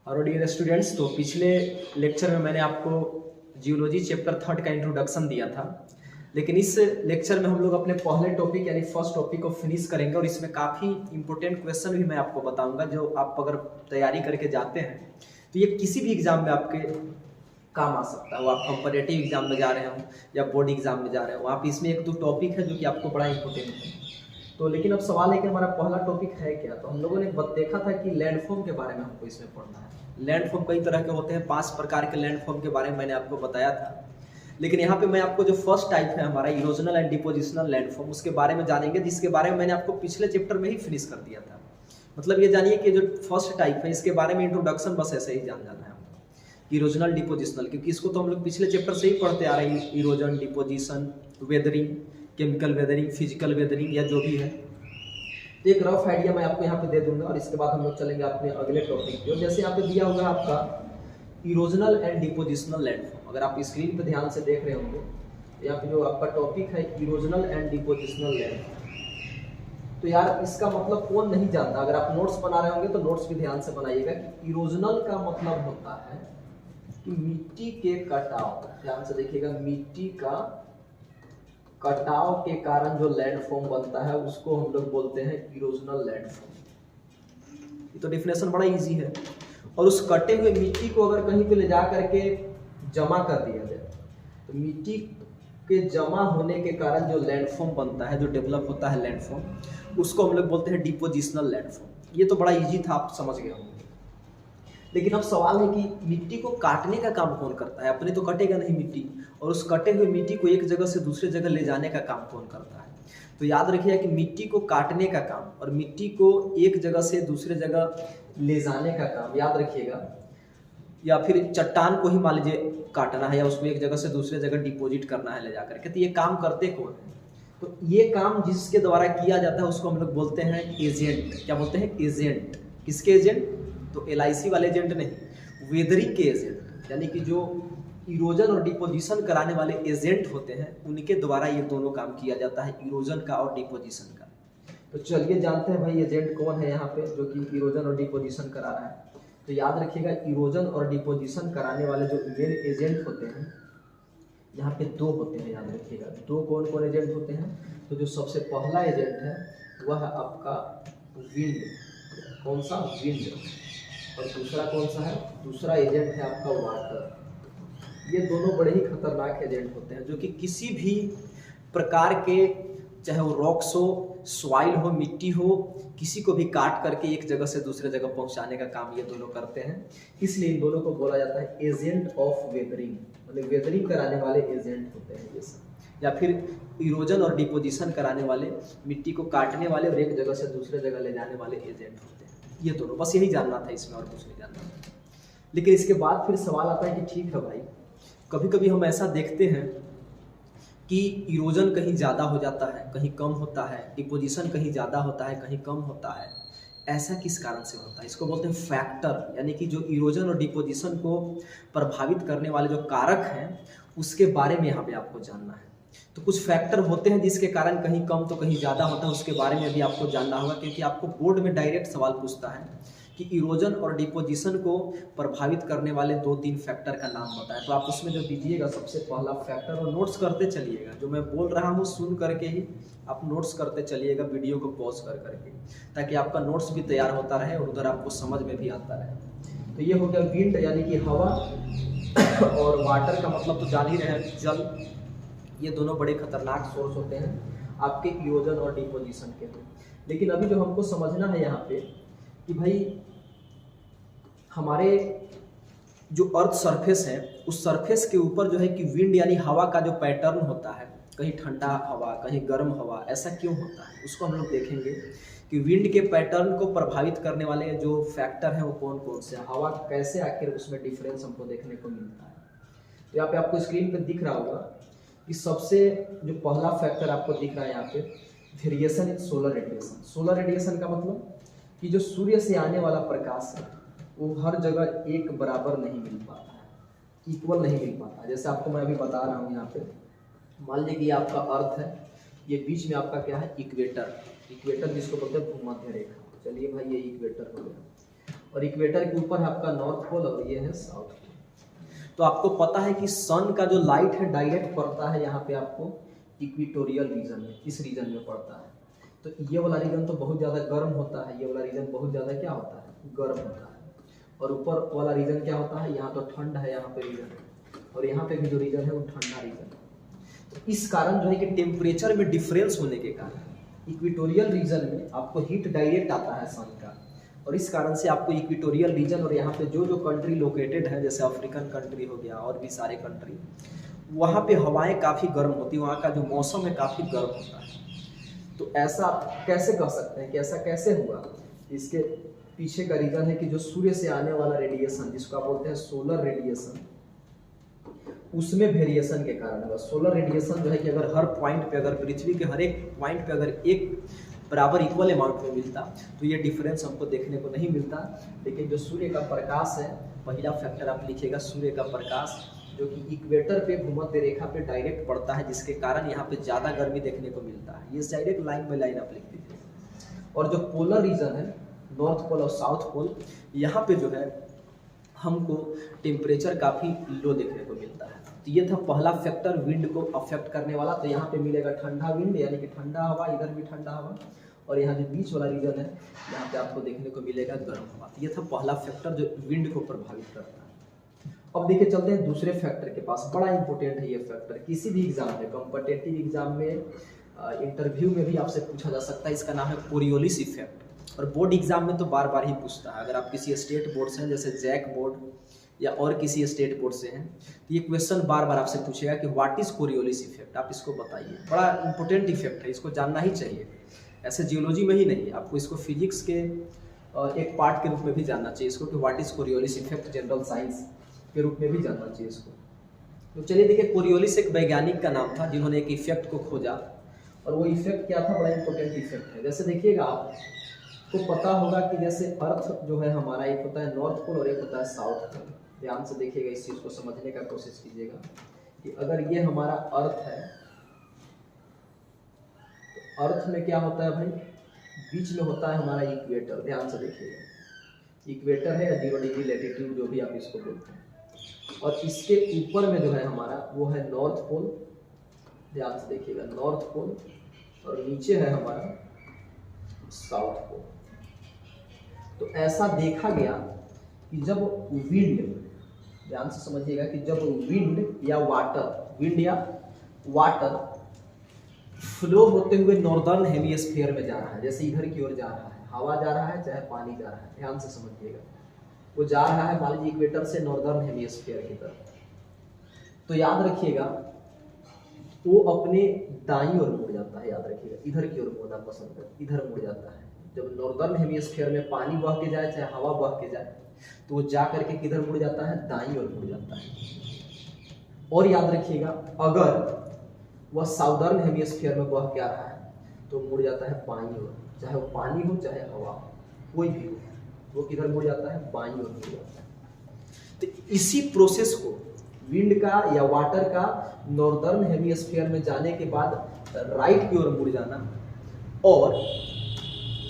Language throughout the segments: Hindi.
और डियर स्टूडेंट्स, तो पिछले लेक्चर में मैंने आपको जियोलॉजी चैप्टर 3 का इंट्रोडक्शन दिया था, लेकिन इस लेक्चर में हम लोग अपने पहले टॉपिक यानी फर्स्ट टॉपिक को फिनिश करेंगे और इसमें काफ़ी इंपॉर्टेंट क्वेश्चन भी मैं आपको बताऊंगा जो आप अगर तैयारी करके जाते हैं तो ये किसी भी एग्जाम में आपके काम आ सकता है। वो आप कंपैरेटिव एग्जाम में जा रहे हो या बोर्ड एग्जाम में जा रहे हो, आप इसमें एक दो टॉपिक है जो कि आपको बड़ा इंपॉर्टेंट है। तो लेकिन अब सवाल है कि हमारा पहला टॉपिक है क्या। तो हम लोगों ने देखा था कि लैंडफॉर्म के बारे में हमको इसमें पढ़ना है। लैंडफॉर्म कई तरह के होते हैं, 5 प्रकार के लैंडफॉर्म के बारे में मैंने आपको बताया था, लेकिन यहाँ पे मैं आपको जो फर्स्ट टाइप है हमारा इरोजनल एंड डिपोजिशनल लैंडफॉर्म, उसके बारे में जानेंगे, जिसके बारे में मैंने आपको पिछले चैप्टर में ही फिनिश कर दिया था। मतलब ये जानिए कि जो फर्स्ट टाइप है इसके बारे में इंट्रोडक्शन बस ऐसे ही जान जाना है हमको, इरोजनल डिपोजिशनल, क्योंकि इसको तो हम लोग पिछले चैप्टर से ही पढ़ते आ रहे हैं। Erosion, deposition, weathering, chemical weathering, physical weathering या जो भी है। तो एक रफ आइडिया मैं आपको यहाँ पे दे दूंगा और इसके बाद हम लोग चलेंगे अपने अगले टॉपिक पे। जैसे यहाँ पे दिया होगा आपका इरोजनल एंड डिपोजिशनल लैंडफॉर्म, अगर आप स्क्रीन पे ध्यान से देख रहे होंगे तो यहाँ पे जो आपका टॉपिक है इरोजनल एंड डिपोजिशनल लैंडफॉर्म। तो यार इसका मतलब कौन नहीं जानता, अगर आप नोट्स बना रहे होंगे तो नोट्स भी ध्यान से बनाइएगा कि इरोजनल का मतलब होता है कि मिट्टी के कटाव, ध्यान से देखिएगा, मिट्टी का कटाव के कारण जो लैंडफॉर्म बनता है उसको हम लोग बोलते हैं इरोजनल लैंडफॉर्म। ये तो डिफिनेशन बड़ा इजी है। और उस कटे हुए मिट्टी को अगर कहीं पे ले जा करके जमा कर दिया जाए तो मिट्टी के जमा होने के कारण जो लैंडफॉर्म बनता है, जो डेवलप होता है लैंडफॉर्म, उसको हम लोग बोलते हैं डिपोजिशनल लैंडफॉर्म। ये तो बड़ा इजी था, आप समझ गए होंगे। लेकिन अब सवाल है कि मिट्टी को काटने का काम कौन करता है। अपने तो कटेगा नहीं मिट्टी, और उस कटे हुए मिट्टी को एक जगह से दूसरे जगह ले जाने का काम कौन करता है। तो याद रखिए कि मिट्टी को काटने का काम और मिट्टी को एक जगह से दूसरे जगह ले जाने का काम, याद रखिएगा, या फिर चट्टान को ही मान लीजिए काटना है या उसको एक जगह से दूसरे जगह डिपोजिट करना है ले जा करके, तो ये काम करते कौन है। तो ये काम जिसके द्वारा किया जाता है उसको हम लोग बोलते हैं एजेंट। क्या बोलते हैं? एजेंट। किसके एजेंट? तो LIC वाले एजेंट नहीं, वेदरिंग के एजेंट, यानी कि जो इरोजन और डिपोजिशन कराने वाले एजेंट होते हैं उनके द्वारा ये दोनों काम किया जाता है, इरोजन का और डिपोजिशन का। तो चलिए जानते हैं भाई एजेंट कौन है यहाँ पे जो कि इरोजन और डिपोजिशन करा रहा है। तो याद रखिएगा इरोजन और डिपोजिशन कराने वाले जो मेन एजेंट होते हैं यहाँ पे दो होते हैं, याद रखिएगा। दो कौन कौन एजेंट होते हैं? तो जो सबसे पहला एजेंट है वह है आपका विंड। कौन सा? विंड। और दूसरा कौन सा है? दूसरा एजेंट है आपका वाटर। ये दोनों बड़े ही खतरनाक एजेंट होते हैं जो कि किसी भी प्रकार के, चाहे वो रॉक्स हो, सॉइल हो, मिट्टी हो, किसी को भी काट करके एक जगह से दूसरे जगह पहुंचाने का काम ये दोनों करते हैं। इसलिए इन दोनों को बोला जाता है एजेंट ऑफ वेदरिंग, मतलब वेदरिंग कराने वाले एजेंट होते हैं ये सब, या फिर इरोजन और डिपोजिशन कराने वाले, मिट्टी को काटने वाले और एक जगह से दूसरे जगह ले जाने वाले एजेंट होते हैं। ये दोनों, बस यही जानना था इसमें, और कुछ नहीं जानना था। लेकिन इसके बाद फिर सवाल आता है कि ठीक है भाई, कभी कभी हम ऐसा देखते हैं कि इरोजन कहीं ज़्यादा हो जाता है, कहीं कम होता है, डिपोजिशन कहीं ज़्यादा होता है, कहीं कम होता है। ऐसा किस कारण से होता है? इसको बोलते हैं फैक्टर, यानी कि जो इरोजन और डिपोजिशन को प्रभावित करने वाले जो कारक हैं उसके बारे में यहाँ पे आपको जानना है। तो कुछ फैक्टर होते हैं जिसके कारण कहीं कम तो कहीं ज़्यादा होता है, उसके बारे में भी आपको जानना होगा, क्योंकि आपको बोर्ड में डायरेक्ट सवाल पूछता है कि इरोजन और डिपोजिशन को प्रभावित करने वाले 2-3 फैक्टर का नाम बताएं। तो आप उसमें जो दीजिएगा सबसे पहला फैक्टर, और नोट्स करते चलिएगा, जो मैं बोल रहा हूँ सुन करके ही आप नोट्स करते चलिएगा, वीडियो को पॉज कर करके, ताकि आपका नोट्स भी तैयार होता रहे और उधर आपको समझ में भी आता रहे। तो ये हो गया विंड, यानी कि हवा, और वाटर का मतलब तो जान ही रहे हैं, जल। ये दोनों बड़े खतरनाक सोर्स होते हैं आपके इरोजन और डिपोजिशन के। लेकिन अभी जो हमको समझना है यहाँ पे कि भाई हमारे जो अर्थ सरफेस है उस सरफेस के ऊपर जो है कि विंड यानी हवा का जो पैटर्न होता है, कहीं ठंडा हवा, कहीं गर्म हवा, ऐसा क्यों होता है उसको हम लोग देखेंगे कि विंड के पैटर्न को प्रभावित करने वाले जो फैक्टर हैं वो कौन कौन से, हवा कैसे आखिर उसमें डिफरेंस हमको देखने को मिलता है। तो यहाँ पे आपको स्क्रीन पे दिख रहा होगा कि सबसे जो पहला फैक्टर आपको दिख रहा है यहाँ पे, variation in solar radiation. Solar radiation का मतलब कि जो सूर्य से आने वाला प्रकाश है वो हर जगह एक बराबर नहीं मिल पाता है, इक्वल नहीं मिल पाता है। जैसे आपको मैं अभी बता रहा हूँ यहाँ पे, मान लीजिए कि आपका अर्थ है, ये बीच में आपका क्या है? इक्वेटर। इक्वेटर जिसको बोलते हैं भूमध्य रेखा। चलिए भाई ये इक्वेटर हो गया, और इक्वेटर के ऊपर है आपका नॉर्थ पोल और ये है साउथ पोल। तो आपको पता है कि सन का जो लाइट है डायरेक्ट पड़ता है यहाँ पे आपको इक्वेटोरियल रीजन में, इस रीजन में पड़ता है। तो ये वाला रीजन तो बहुत ज़्यादा गर्म होता है, ये वाला रीजन बहुत ज़्यादा क्या होता है, गर्म होता है। और ऊपर वाला रीजन क्या होता है, यहाँ तो ठंड है यहाँ पे रीजन, और यहाँ पे भी जो रीजन है वो ठंडा रीजन। तो इस कारण जो है कि टेम्परेचर में डिफरेंस होने के कारण इक्वेटोरियल रीजन में आपको हीट डायरेक्ट आता है सन का, और इस कारण से आपको इक्वेटोरियल रीजन और यहाँ पे जो जो कंट्री लोकेटेड है, जैसे अफ्रीकन कंट्री हो गया और भी सारे कंट्री, वहाँ पे हवाएं काफ़ी गर्म होती है, वहाँ का जो मौसम है काफ़ी गर्म होता है। तो ऐसा कैसे कह सकते हैं कि ऐसा कैसे हुआ? इसके पीछे का रीजन है कि जो सूर्य से आने वाला रेडिएशन, जिसको आप बोलते हैं सोलर रेडिएशन, उसमें वेरिएशन के कारण होगा। सोलर रेडिएशन जो है कि अगर हर पॉइंट पे, अगर पृथ्वी के हर एक पॉइंट पे अगर एक बराबर इक्वल अमाउंट में मिलता तो ये डिफरेंस हमको देखने को नहीं मिलता। लेकिन जो सूर्य का प्रकाश है, पहला फैक्टर आप लिखिएगा, सूर्य का प्रकाश जो कि इक्वेटर पे भूमध्य रेखा पे डायरेक्ट पड़ता है, जिसके कारण यहाँ पे ज़्यादा गर्मी देखने को मिलता है। ये डायरेक्ट लाइन बाई लाइन आप लिख दीजिए। और जो पोलर रीजन है, नॉर्थ पोल और साउथ पोल, यहाँ पे जो है हमको टेम्परेचर काफ़ी लो देखने को मिलता है। तो ये था पहला फैक्टर विंड को अफेक्ट करने वाला। तो यहाँ पे मिलेगा ठंडा विंड, यानी कि ठंडा हवा, इधर भी ठंडा हवा, और यहाँ जो बीच वाला रीजन है यहाँ पे आपको देखने को मिलेगा गर्म हवा। तो ये था पहला फैक्टर जो विंड को प्रभावित करता है। अब देखिए चलते हैं दूसरे फैक्टर के पास। बड़ा इंपॉर्टेंट है ये फैक्टर, किसी भी एग्जाम में, कॉम्पिटिटिव एग्जाम में, इंटरव्यू में भी आपसे पूछा जा सकता है। इसका नाम है कोरियोलिस इफेक्ट, और बोर्ड एग्जाम में तो बार बार ही पूछता है। अगर आप किसी स्टेट बोर्ड से हैं, जैसे जैक बोर्ड या और किसी स्टेट बोर्ड से हैं, तो ये क्वेश्चन बार बार आपसे पूछेगा कि व्हाट इज कोरियोलिस इफेक्ट, आप इसको बताइए। बड़ा इंपॉर्टेंट इफेक्ट है, इसको जानना ही चाहिए। ऐसे जियोलॉजी में ही नहीं, आपको इसको फिजिक्स के एक पार्ट के रूप में भी जानना चाहिए इसको, कि what is Coriolis effect, general science के रूप में भी जानना चाहिए इसको। तो चलिए देखिए, कोरियोलिस एक वैज्ञानिक का नाम था जिन्होंने एक इफेक्ट को खोजा, और वो इफेक्ट क्या था, बड़ा इंपॉर्टेंट इफेक्ट है। जैसे देखिएगा, आपको पता होगा कि जैसे अर्थ जो है हमारा, एक होता है नॉर्थ पोल और एक होता है साउथ पोल। ध्यान से देखिएगा, इस चीज़ को समझने का कोशिश कीजिएगा कि अगर ये हमारा अर्थ है, तो अर्थ में क्या होता है भाई, बीच में होता है हमारा इक्वेटर। ध्यान से देखिएगा, इक्वेटर है या 0 डिग्री लैटिट्यूड, जो भी आप इसको बोलते हैं, और इसके ऊपर में जो है हमारा वो है नॉर्थ पोल। ध्यान से देखिएगा, नॉर्थ पोल, और नीचे है हमारा साउथ पोल। तो ऐसा देखा गया कि जब विंड, ध्यान से समझिएगा कि जब विंड या वाटर फ्लो होते हुए नॉर्दर्न हेमिस्फीयर में जा रहा है, जैसे इधर की ओर जा रहा है, हवा जा रहा है चाहे पानी जा रहा है, ध्यान से समझिएगा, वो जा रहा है मान लीजिए इक्वेटर से नॉर्दर्न हेमिस्फीयर की तरफ, तो याद रखिएगा वो अपने दाईं ओर मुड़ जाता है। याद रखिएगा, इधर की ओर मुड़ना पसंद है, इधर मुड़ जाता है। जब नॉर्दर्न हेमिस्फीयर में पानी बह के जाए चाहे हवा बह के जाए, तो वो जा करके किधर मुड़ जाता है, दाईं ओर मुड़ जाता है। और याद रखिएगा, अगर वह साउदर्न हेमिस्फीयर में बह के आ रहा है तो मुड़ जाता है बाईं ओर, चाहे वो पानी हो चाहे हवा हो, कोई भी हो, वो किधर मुड़ जाता है, बाईं ओर मुड़ जाता है। तो इसी प्रोसेस को विंड का या वाटर का नॉर्दर्न हेमिस्फीयर में जाने के बाद राइट की ओर मुड़ जाना, और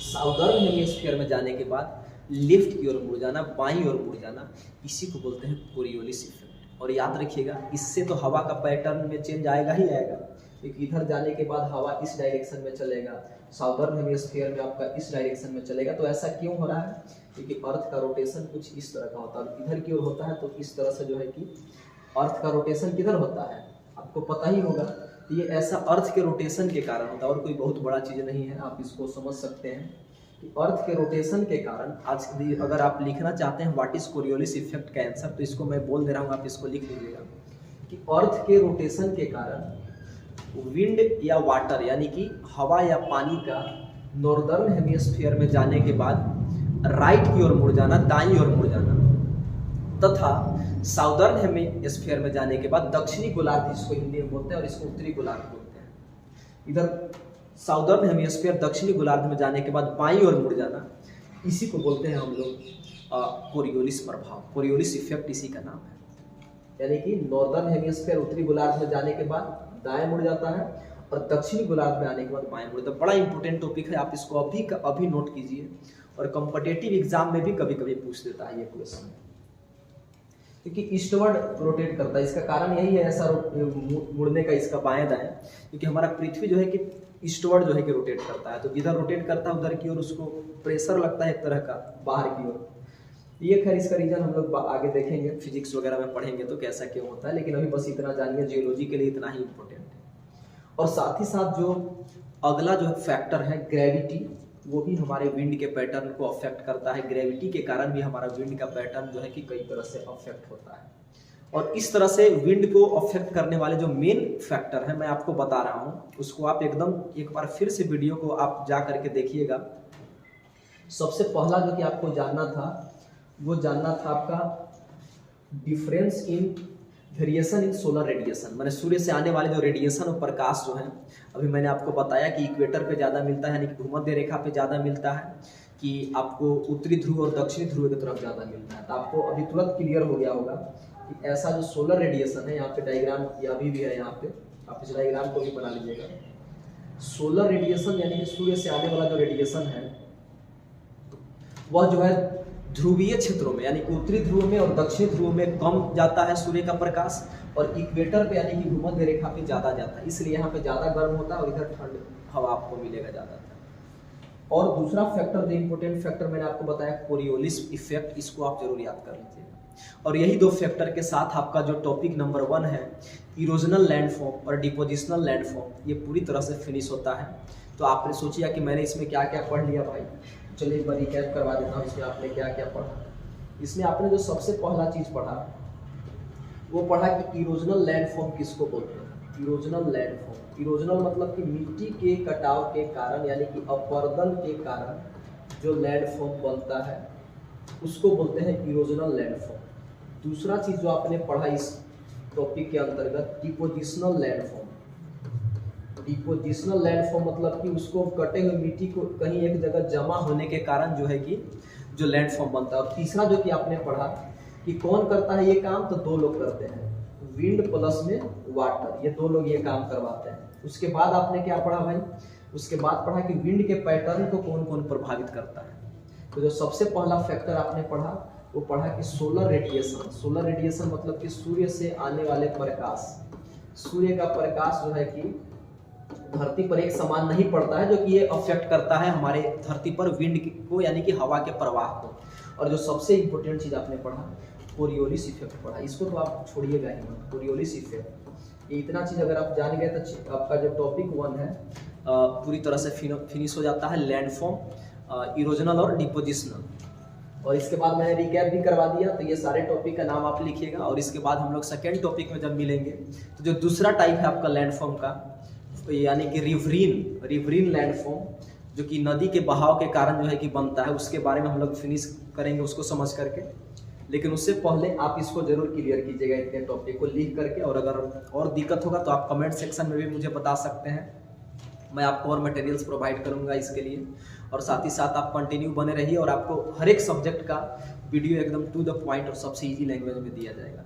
साउदर्न हेमिस्फीयर में जाने के बाद लेफ्ट की ओर मुड़ जाना, बाईं ओर मुड़ जाना, इसी को बोलते हैं कोरियोलिस इफेक्ट। और याद रखिएगा, इससे तो हवा का पैटर्न में चेंज आएगा ही आएगा, क्योंकि इधर जाने के बाद हवा इस डायरेक्शन में चलेगा, साउदर्न हेमिस्फीयर में आपका इस डायरेक्शन में चलेगा। तो ऐसा क्यों हो रहा है, क्योंकि अर्थ का रोटेशन कुछ इस तरह का होता है, इधर की ओर होता है, तो इस तरह से जो है कि अर्थ का रोटेशन किधर होता है, आपको पता ही होगा। तो ये ऐसा अर्थ के रोटेशन के कारण होता है, और कोई बहुत बड़ा चीज़ नहीं है, आप इसको समझ सकते हैं कि अर्थ के रोटेशन के कारण। आज अगर आप लिखना चाहते हैं व्हाट इज कोरियोलिस इफेक्ट का आंसर, तो इसको मैं बोल दे रहा हूँ, आप इसको लिख लीजिएगा कि अर्थ के रोटेशन के कारण विंड या वाटर यानी कि हवा या पानी का नॉर्दर्न हेमिस्फीयर में जाने के बाद राइट की ओर मुड़ जाना, दाईं ओर मुड़ जाना, तथा साउदर्न हेमिस्फीयर में जाने के बाद दक्षिणी गोलार्ध, इसको हिंदी में बोलते हैं, और इसको उत्तरी गोलार्ध बोलते हैं। इधर साउदर्न हेमिस्फीयर दक्षिणी गोलार्ध में जाने के बाद बाईं ओर मुड़ जाना, इसी को बोलते हैं हम लोग कोरियोलिस प्रभाव, कोरियोलिस इफेक्ट इसी का नाम है। यानी कि नॉर्दर्न हेमिस्फीयर उत्तरी गोलार्ध में जाने के बाद दाएं मुड़ जाता है, और दक्षिणी गोलार्ध में आने के बाद बाएं मुड़ जाता है। बड़ा इंपॉर्टेंट टॉपिक है, आप इसको अभी नोट कीजिए, और कॉम्पिटिटिव एग्जाम में भी कभी कभी पूछ देता है ये क्वेश्चन, क्योंकि ईस्टवर्ड रोटेट करता है। इसका कारण यही है ऐसा मुड़ने का इसका बाएं दाएं, क्योंकि हमारा पृथ्वी जो है कि ईस्टवर्ड जो है कि रोटेट करता है, तो जिधर रोटेट करता है उधर की ओर उसको प्रेशर लगता है एक तरह का बाहर की ओर। ये खैर इसका रीजन हम लोग आगे देखेंगे, फिजिक्स वगैरह में पढ़ेंगे तो कैसा क्यों होता है, लेकिन अभी बस इतना जानिए, जियोलॉजी के लिए इतना ही इम्पोर्टेंट है। और साथ ही साथ जो अगला जो फैक्टर है ग्रेविटी, वो भी हमारे विंड के पैटर्न को अफेक्ट करता है। ग्रेविटी के कारण भी हमारा विंड का पैटर्न जो है कि कई तरह से अफेक्ट होता है। और इस तरह से विंड को अफेक्ट करने वाले जो मेन फैक्टर है मैं आपको बता रहा हूँ, उसको आप एकदम एक बार फिर से वीडियो को आप जा करके देखिएगा। सबसे पहला जो कि आपको जानना था वो जानना था आपका difference in variation in solar radiation, मैंने सूर्य से आने वाले जो रेडिएशन और प्रकाश जो है, अभी मैंने आपको बताया कि इक्वेटर पे ज़्यादा मिलता है, यानी कि भूमध्य रेखा पे ज़्यादा मिलता है, कि आपको उत्तरी ध्रुव और दक्षिणी ध्रुव की तरफ ज़्यादा मिलता है। तो आपको अभी तुरंत क्लियर हो गया होगा कि ऐसा जो सोलर रेडिएशन है, यहाँ पे डायग्राम ये अभी भी है, यहाँ पे आप इस डायग्राम को भी बना लीजिएगा। सोलर रेडिएशन यानी कि सूर्य से आने वाला जो रेडिएशन है वह जो है ध्रुवीय क्षेत्रों में यानी कि उत्तरी ध्रुव में और दक्षिणी ध्रुव में कम जाता है सूर्य का प्रकाश, और इक्वेटर पे यानी कि भूमध्य रेखा पे ज़्यादा जाता है, इसलिए यहाँ पे ज़्यादा गर्म होता है और इधर ठंड हवा आपको मिलेगा ज़्यादा। और दूसरा फैक्टर जो इम्पोर्टेंट फैक्टर मैंने आपको बताया कोरियोलिस इफेक्ट, इसको आप जरूर याद कर लीजिएगा। और यही दो फैक्टर के साथ आपका जो टॉपिक नंबर 1 है इरोजनल लैंडफॉर्म और डिपोजिशनल लैंडफॉर्म, ये पूरी तरह से फिनिश होता है। तो आपने सोचिया कि मैंने इसमें क्या क्या पढ़ लिया भाई, चलिए एक बार रिकैप करवा देता हूँ इसमें आपने क्या क्या पढ़ा। इसमें आपने जो सबसे पहला चीज़ पढ़ा वो पढ़ा कि इरोजनल लैंडफॉर्म किसको बोलते हैं। इरोजनल लैंडफॉर्म, इरोजनल मतलब कि मिट्टी के कटाव के कारण यानी कि अपरदन के कारण जो लैंडफॉर्म बनता है उसको बोलते हैं इरोजनल लैंडफॉर्म। दूसरा चीज़ जो आपने पढ़ा इस टॉपिक के अंतर्गत डिपोजिशनल लैंडफॉर्म। डिपोजिशनल लैंडफॉर्म मतलब कि उसको कटे हुए मिट्टी को कहीं एक जगह जमा होने के कारण जो है कि जो लैंडफॉर्म बनता है। और तीसरा जो कि आपने पढ़ा कि कौन करता है ये काम, तो 2 लोग करते हैं, विंड प्लस में वाटर, ये 2 लोग ये काम करवाते हैं। उसके बाद आपने क्या पढ़ा भाई, उसके बाद पढ़ा कि विंड के पैटर्न को कौन कौन प्रभावित करता है। तो जो सबसे पहला फैक्टर आपने पढ़ा वो पढ़ा कि सोलर रेडिएशन। सोलर रेडिएशन मतलब कि सूर्य से आने वाले प्रकाश, सूर्य का प्रकाश जो है कि धरती पर एक समान नहीं पड़ता है, जो कि ये अफेक्ट करता है हमारे धरती पर विंड को यानी कि हवा के प्रवाह को। और जो सबसे इम्पोर्टेंट चीज़ आपने पढ़ा कोरियोलिस इफेक्ट पढ़ा, इसको तो आप छोड़िएगा ही मत, कोरियोलिस इफेक्ट। ये इतना चीज़ अगर आप जान गए तो आपका जो टॉपिक 1 है पूरी तरह से फिनिश हो जाता है, लैंडफॉर्म, इरोजनल और डिपोजिशनल। और इसके बाद मैंने रिकैप भी करवा दिया, तो ये सारे टॉपिक का नाम आप लिखिएगा। और इसके बाद हम लोग सेकेंड टॉपिक में जब मिलेंगे तो जो दूसरा टाइप है आपका लैंडफॉर्म का, तो यानी कि रिवरीन लैंडफॉर्म, जो कि नदी के बहाव के कारण जो है कि बनता है, उसके बारे में हम लोग फिनिश करेंगे उसको समझ करके। लेकिन उससे पहले आप इसको जरूर क्लियर कीजिएगा इतने टॉपिक को लिख करके। और अगर और दिक्कत होगा तो आप कमेंट सेक्शन में भी मुझे बता सकते हैं, मैं आपको और मटेरियल्स प्रोवाइड करूंगा इसके लिए। और साथ ही साथ आप कंटिन्यू बने रहिए और आपको हर एक सब्जेक्ट का वीडियो एकदम टू द पॉइंट और सबसे ईजी लैंग्वेज में दिया जाएगा।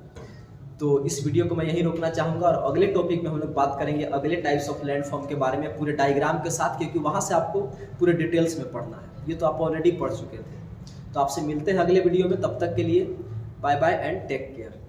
तो इस वीडियो को मैं यहीं रोकना चाहूँगा और अगले टॉपिक में हम लोग बात करेंगे अगले टाइप्स ऑफ लैंडफॉर्म के बारे में पूरे डायग्राम के साथ, क्योंकि वहाँ से आपको पूरे डिटेल्स में पढ़ना है। ये तो आप ऑलरेडी पढ़ चुके थे। तो आपसे मिलते हैं अगले वीडियो में, तब तक के लिए bye bye and take care.